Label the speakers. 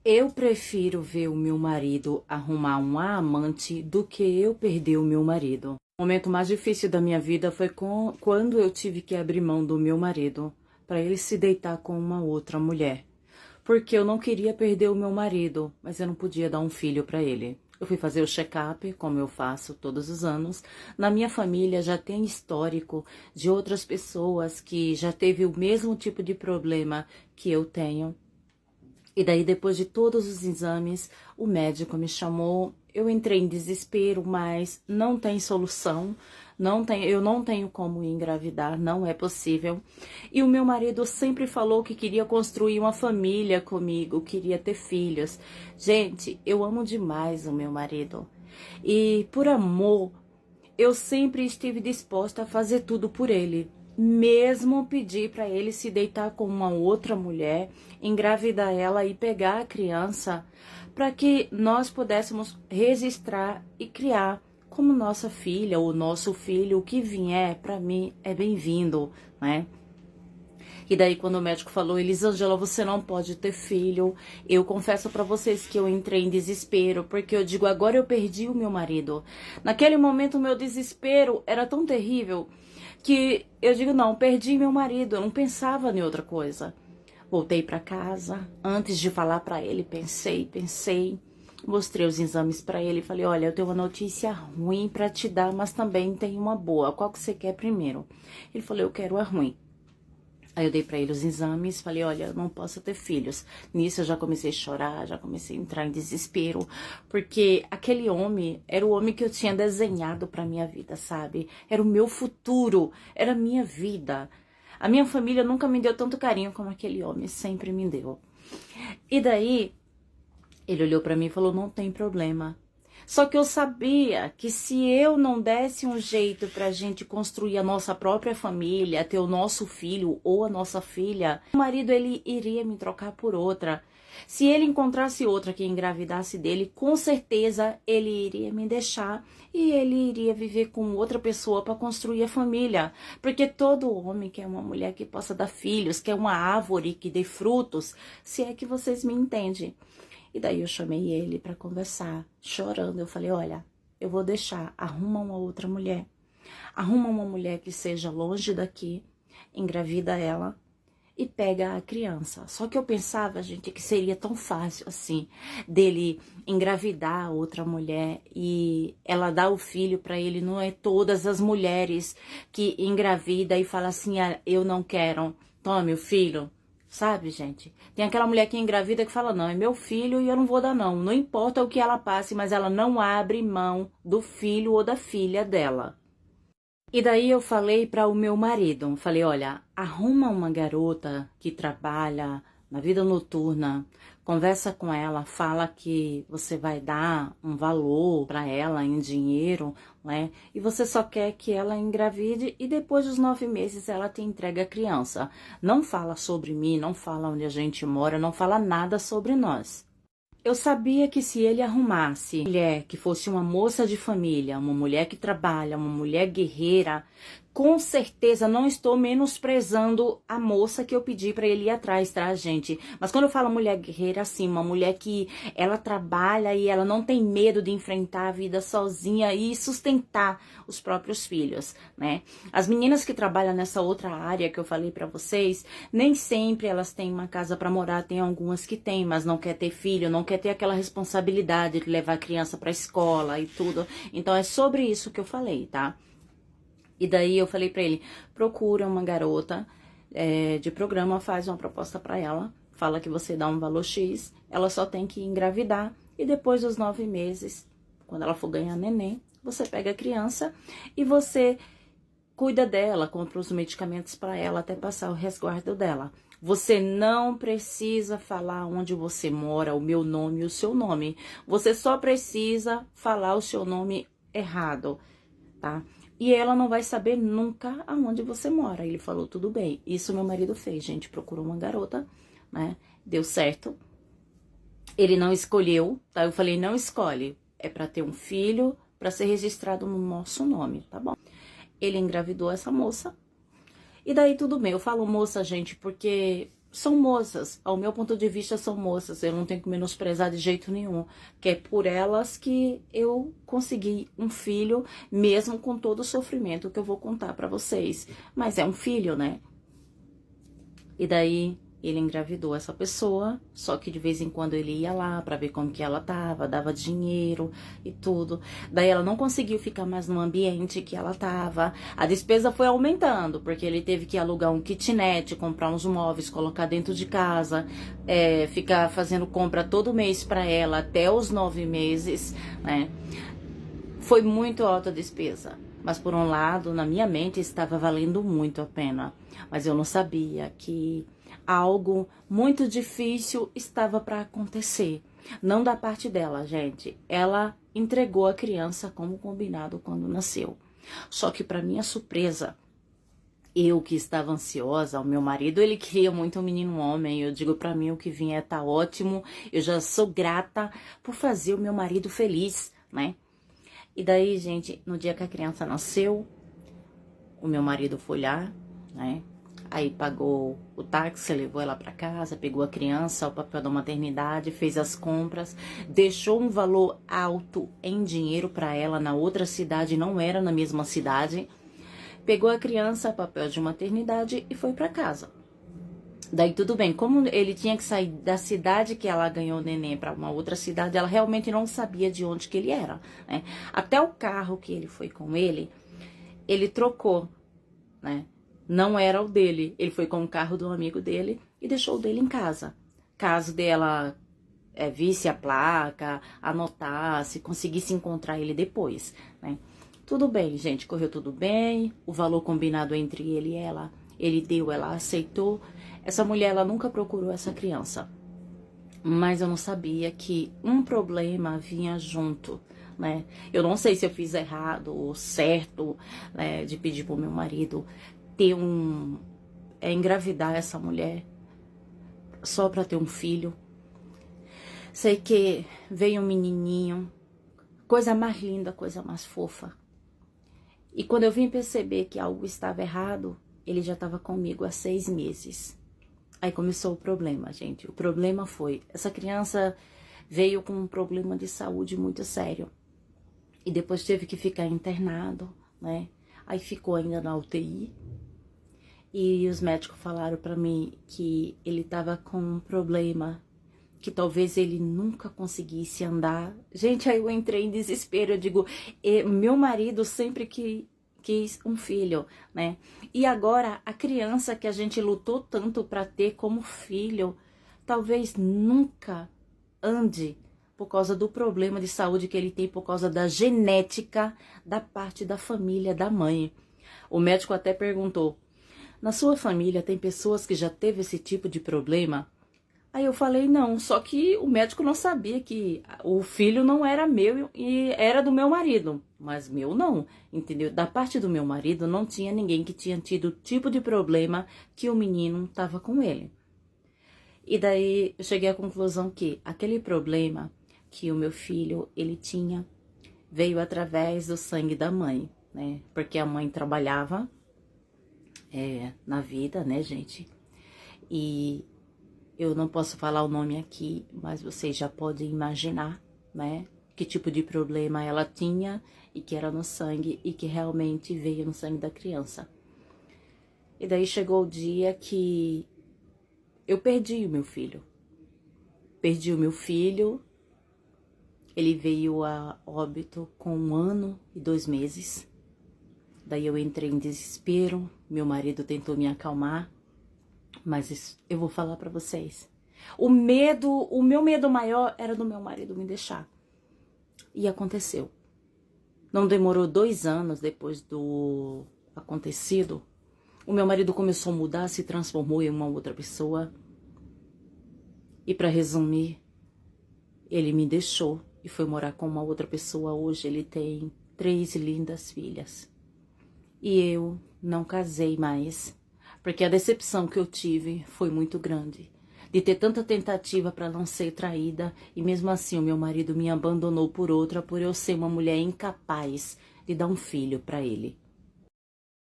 Speaker 1: Eu prefiro ver o meu marido arrumar uma amante do que eu perder o meu marido. O momento mais difícil da minha vida foi quando eu tive que abrir mão do meu marido para ele se deitar com uma outra mulher. Porque eu não queria perder o meu marido, mas eu não podia dar um filho para ele. Eu fui fazer o check-up, como eu faço todos os anos. Na minha família já tem histórico de outras pessoas que já teve o mesmo tipo de problema que eu tenho. E daí, depois de todos os exames, o médico me chamou. Eu entrei em desespero, mas não tem solução. Eu não tenho como engravidar, não é possível. E o meu marido sempre falou que queria construir uma família comigo, queria ter filhos. Gente, eu amo demais o meu marido. E por amor, eu sempre estive disposta a fazer tudo por ele. Mesmo pedir para ele se deitar com uma outra mulher, engravidar ela e pegar a criança, para que nós pudéssemos registrar e criar como nossa filha ou nosso filho. O que vier para mim é bem-vindo, né? E daí, quando o médico falou, Elisângela, você não pode ter filho, eu confesso pra vocês que eu entrei em desespero, porque eu digo, agora eu perdi o meu marido. Naquele momento, o meu desespero era tão terrível que eu digo, não, perdi meu marido, eu não pensava em outra coisa. Voltei pra casa, antes de falar pra ele, pensei, mostrei os exames pra ele e falei, olha, eu tenho uma notícia ruim pra te dar, mas também tem uma boa, qual que você quer primeiro? Ele falou, eu quero a ruim. Aí eu dei pra ele os exames, falei, olha, eu não posso ter filhos. Nisso eu já comecei a chorar, já comecei a entrar em desespero, porque aquele homem era o homem que eu tinha desenhado pra minha vida, sabe? Era o meu futuro, era a minha vida. A minha família nunca me deu tanto carinho como aquele homem sempre me deu. E daí, ele olhou pra mim e falou, não tem problema. Só que eu sabia que se eu não desse um jeito pra gente construir a nossa própria família, ter o nosso filho ou a nossa filha, o marido ele iria me trocar por outra. Se ele encontrasse outra que engravidasse dele, com certeza ele iria me deixar e ele iria viver com outra pessoa para construir a família. Porque todo homem quer uma mulher que possa dar filhos, quer uma árvore que dê frutos, se é que vocês me entendem. E daí eu chamei ele para conversar, chorando. Eu falei, olha, eu vou deixar, arruma uma outra mulher. Arruma uma mulher que seja longe daqui, engravida ela e pega a criança. Só que eu pensava, gente, que seria tão fácil assim, dele engravidar outra mulher e ela dar o filho para ele. Não é todas as mulheres que engravida e fala assim, ah, eu não quero, tome o filho. Sabe, gente? Tem aquela mulher que engravida que fala, não, é meu filho e eu não vou dar não. Não importa o que ela passe, mas ela não abre mão do filho ou da filha dela. E daí eu falei para o meu marido, falei, olha, arruma uma garota que trabalha na vida noturna, conversa com ela, fala que você vai dar um valor para ela em dinheiro, né? E você só quer que ela engravide e depois dos 9 meses ela te entrega a criança. Não fala sobre mim, não fala onde a gente mora, não fala nada sobre nós. Eu sabia que se ele arrumasse uma mulher que fosse uma moça de família, uma mulher que trabalha, uma mulher guerreira, com certeza não estou menosprezando a moça que eu pedi para ele ir atrás, tá, gente? Mas quando eu falo mulher guerreira, assim, uma mulher que ela trabalha e ela não tem medo de enfrentar a vida sozinha e sustentar os próprios filhos, né? As meninas que trabalham nessa outra área que eu falei para vocês, nem sempre elas têm uma casa para morar, tem algumas que têm, mas não quer ter filho, não quer ter aquela responsabilidade de levar a criança para escola e tudo. Então é sobre isso que eu falei, tá? E daí eu falei pra ele, procura uma garota de programa, faz uma proposta pra ela, fala que você dá um valor X, ela só tem que engravidar e depois dos 9 meses, quando ela for ganhar neném, você pega a criança e você cuida dela, compra os medicamentos pra ela até passar o resguardo dela. Você não precisa falar onde você mora, o meu nome e o seu nome. Você só precisa falar o seu nome errado, tá? E ela não vai saber nunca aonde você mora. Ele falou, tudo bem. Isso meu marido fez, gente. Procurou uma garota, né? Deu certo. Ele não escolheu, tá? Eu falei, não escolhe. É pra ter um filho, pra ser registrado no nosso nome, tá bom? Ele engravidou essa moça. E daí tudo bem. Eu falo moça, gente, porque são moças, ao meu ponto de vista são moças, eu não tenho que menosprezar de jeito nenhum, que é por elas que eu consegui um filho, mesmo com todo o sofrimento que eu vou contar pra vocês, mas é um filho, né? E daí ele engravidou essa pessoa, só que de vez em quando ele ia lá pra ver como que ela tava, dava dinheiro e tudo. Daí ela não conseguiu ficar mais no ambiente que ela tava. A despesa foi aumentando, porque ele teve que alugar um kitnet, comprar uns móveis, colocar dentro de casa, ficar fazendo compra todo mês pra ela, até os 9 meses, né? Foi muito alta a despesa. Mas por um lado, na minha mente, estava valendo muito a pena. Mas eu não sabia que algo muito difícil estava para acontecer. Não da parte dela, gente. Ela entregou a criança como combinado quando nasceu. Só que para minha surpresa, eu que estava ansiosa, o meu marido, ele queria muito um menino homem. Eu digo para mim, o que vier tá ótimo. Eu já sou grata por fazer o meu marido feliz, né? E daí, gente, no dia que a criança nasceu, o meu marido foi lá, né? Aí pagou o táxi, levou ela pra casa, pegou a criança, o papel da maternidade, fez as compras, deixou um valor alto em dinheiro pra ela na outra cidade, não era na mesma cidade. Pegou a criança, papel de maternidade e foi pra casa. Daí tudo bem, como ele tinha que sair da cidade que ela ganhou o neném para uma outra cidade, ela realmente não sabia de onde que ele era, né? Até o carro que ele foi com ele trocou, né? Não era o dele, ele foi com o carro do amigo dele e deixou o dele em casa. Caso dela visse a placa, anotasse, conseguisse encontrar ele depois, né? Tudo bem, gente, correu tudo bem, o valor combinado entre ele e ela, ele deu, ela aceitou. Essa mulher, ela nunca procurou essa criança, mas eu não sabia que um problema vinha junto, né? Eu não sei se eu fiz errado ou certo, né, de pedir pro meu marido ter engravidar essa mulher só pra ter um filho. Sei que veio um menininho, coisa mais linda, coisa mais fofa. E quando eu vim perceber que algo estava errado, ele já estava comigo há 6 meses. Aí começou o problema, gente. O problema foi, essa criança veio com um problema de saúde muito sério. E depois teve que ficar internado, né? Aí ficou ainda na UTI. E os médicos falaram pra mim que ele tava com um problema, que talvez ele nunca conseguisse andar. Gente, aí eu entrei em desespero. Eu digo, meu marido sempre quis um filho, né? E agora a criança que a gente lutou tanto para ter como filho, talvez nunca ande por causa do problema de saúde que ele tem, por causa da genética da parte da família da mãe. O médico até perguntou, na sua família tem pessoas que já teve esse tipo de problema? Aí eu falei, não, só que o médico não sabia que o filho não era meu e era do meu marido, mas meu não, entendeu? Da parte do meu marido não tinha ninguém que tinha tido o tipo de problema que o menino estava com ele. E daí eu cheguei à conclusão que aquele problema que o meu filho, ele tinha, veio através do sangue da mãe, né? Porque a mãe trabalhava na vida, né, gente? E eu não posso falar o nome aqui, mas vocês já podem imaginar, né? Que tipo de problema ela tinha e que era no sangue e que realmente veio no sangue da criança. E daí chegou o dia que eu perdi o meu filho. Perdi o meu filho, ele veio a óbito com 1 ano e 2 meses. Daí eu entrei em desespero, meu marido tentou me acalmar. Mas eu vou falar pra vocês. O meu medo maior era do meu marido me deixar. E aconteceu. Não demorou 2 anos depois do acontecido. O meu marido começou a mudar, se transformou em uma outra pessoa. E pra resumir, ele me deixou e foi morar com uma outra pessoa. Hoje ele tem 3 lindas filhas. E eu não casei mais. Porque a decepção que eu tive foi muito grande. De ter tanta tentativa para não ser traída. E mesmo assim o meu marido me abandonou por outra. Por eu ser uma mulher incapaz de dar um filho para ele.